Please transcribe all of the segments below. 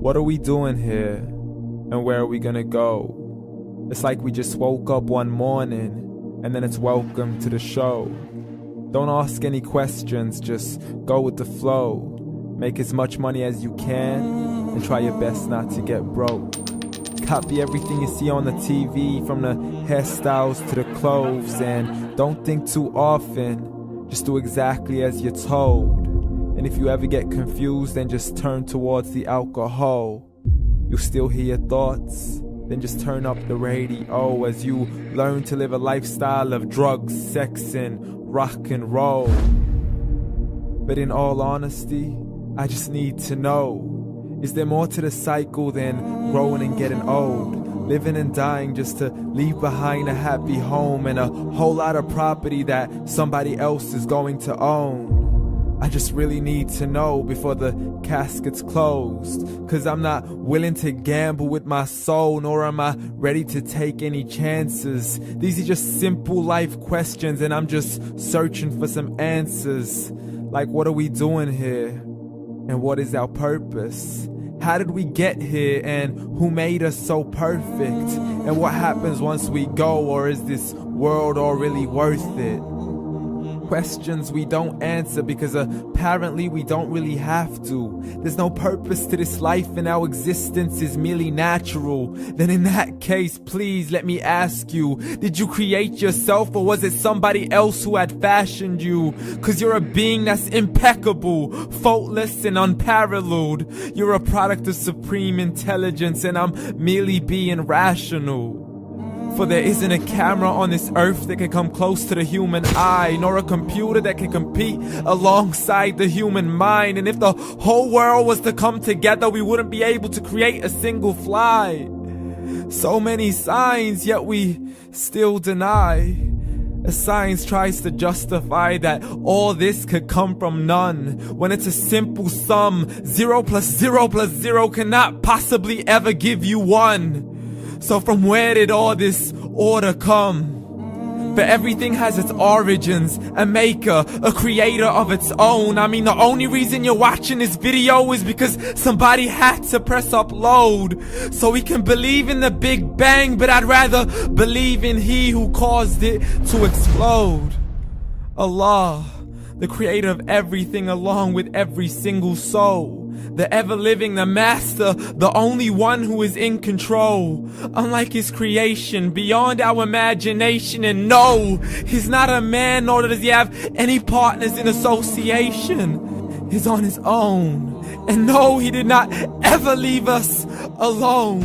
What are we doing here? And where are we gonna go? It's like we just woke up one morning, and then it's welcome to the show. Don't ask any questions, just go with the flow. Make as much money as you can, and try your best not to get broke. Copy everything you see on the TV, from the hairstyles to the clothes, and don't think too often, just do exactly as you're told. And if you ever get confused, then just turn towards the alcohol. You'll still hear your thoughts, then just turn up the radio as you learn to live a lifestyle of drugs, sex, and rock and roll. But in all honesty, I just need to know, is there more to the cycle than growing and getting old? Living and dying just to leave behind a happy home and a whole lot of property that somebody else is going to own. I just really need to know before the casket's closed, 'cause I'm not willing to gamble with my soul, nor am I ready to take any chances. These are just simple life questions, and I'm just searching for some answers. Like, what are we doing here? And what is our purpose? How did we get here, and who made us so perfect? And what happens once we go, or is this world all really worth it? Questions we don't answer because apparently we don't really have to. There's no purpose to this life and our existence is merely natural. Then in that case, please let me ask you, did you create yourself, or was it somebody else who had fashioned you? 'Cause you're a being that's impeccable, faultless and unparalleled. You're a product of supreme intelligence, and I'm merely being rational. For there isn't a camera on this earth that can come close to the human eye, nor a computer that can compete alongside the human mind. And if the whole world was to come together, we wouldn't be able to create a single fly. So many signs, yet we still deny. As science tries to justify that all this could come from none, when it's a simple sum. 0 plus 0 plus 0 cannot possibly ever give you 1. So from where did all this order come? For everything has its origins, a maker, a creator of its own. I mean, the only reason you're watching this video is because somebody had to press upload. So we can believe in the Big Bang, but I'd rather believe in He who caused it to explode. Allah, the creator of everything along with every single soul. The ever-living, the master, the only one who is in control. Unlike his creation, beyond our imagination. And no, he's not a man, nor does he have any partners in association. He's on his own. And no, he did not ever leave us alone.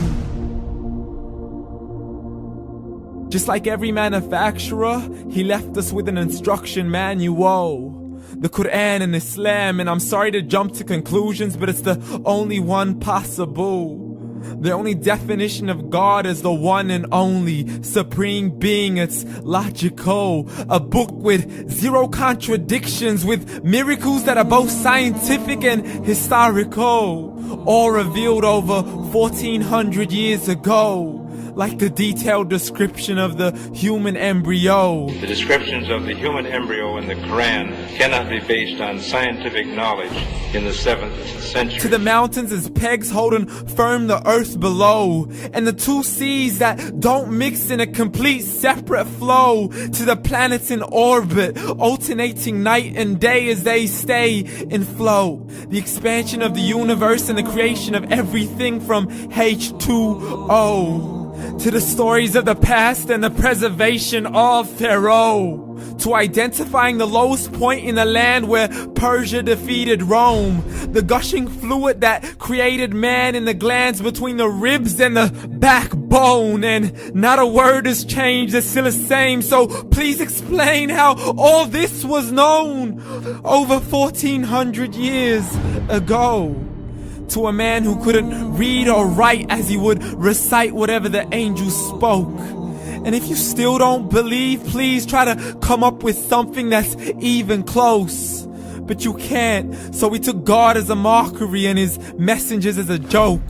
Just like every manufacturer, he left us with an instruction manual. The Quran and Islam, and I'm sorry to jump to conclusions, but it's the only one possible. The only definition of God is the one and only supreme being. It's logical, a book with 0 contradictions, with miracles that are both scientific and historical, all revealed over 1400 years ago. Like the detailed description of the human embryo. The descriptions of the human embryo in the Quran cannot be based on scientific knowledge in the 7th century. To the mountains as pegs holding firm the earth below, and the 2 seas that don't mix in a complete separate flow. To the planets in orbit, alternating night and day as they stay in flow. The expansion of the universe and the creation of everything from H2O. To the stories of the past and the preservation of Pharaoh. To identifying the lowest point in the land where Persia defeated Rome. The gushing fluid that created man in the glands between the ribs and the backbone. And not a word has changed, it's still the same. So please explain how all this was known over 1400 years ago. To a man who couldn't read or write as he would recite whatever the angels spoke. And if you still don't believe, please try to come up with something that's even close. But you can't, so we took God as a mockery and his messengers as a joke.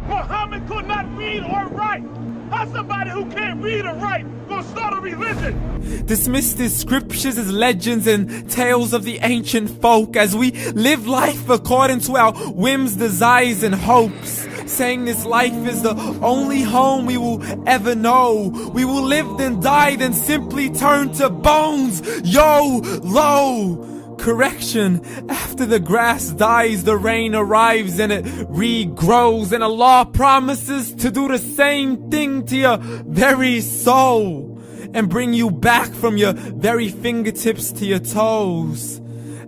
Muhammad could not read or write. How's somebody who can't read or write gonna start a religion? Dismissed his scriptures as legends and tales of the ancient folk, as we live life according to our whims, desires, and hopes. saying this life is the only home we will ever know. We will live then die, then simply turn to bones. YOLO! Correction, after the grass dies, the rain arrives and it regrows, and Allah promises to do the same thing to your very soul and bring you back from your very fingertips to your toes,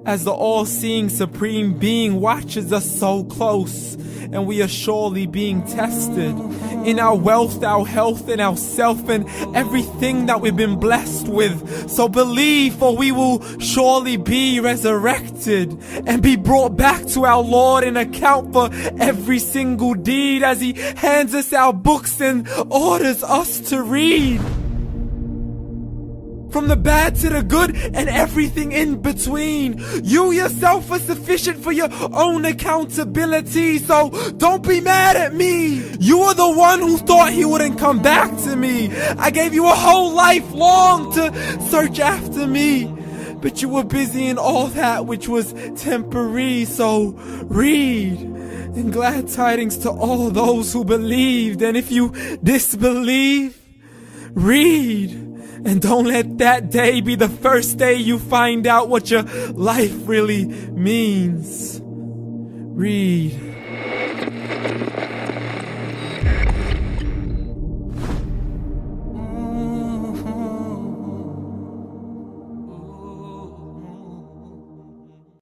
as the all-seeing supreme being watches us so close, and we are surely being tested in our wealth, our health, and our self, and everything that we've been blessed with. So believe, for we will surely be resurrected and be brought back to our Lord and account for every single deed, as He hands us our books and orders us to read. From the bad to the good and everything in between. You yourself are sufficient for your own accountability, so don't be mad at me. You are the one who thought He wouldn't come back to me. I gave you a whole life long to search after me, but you were busy in all that which was temporary. So read, and glad tidings to all those who believed. And if you disbelieve, read. And don't let that day be the first day you find out what your life really means. Read.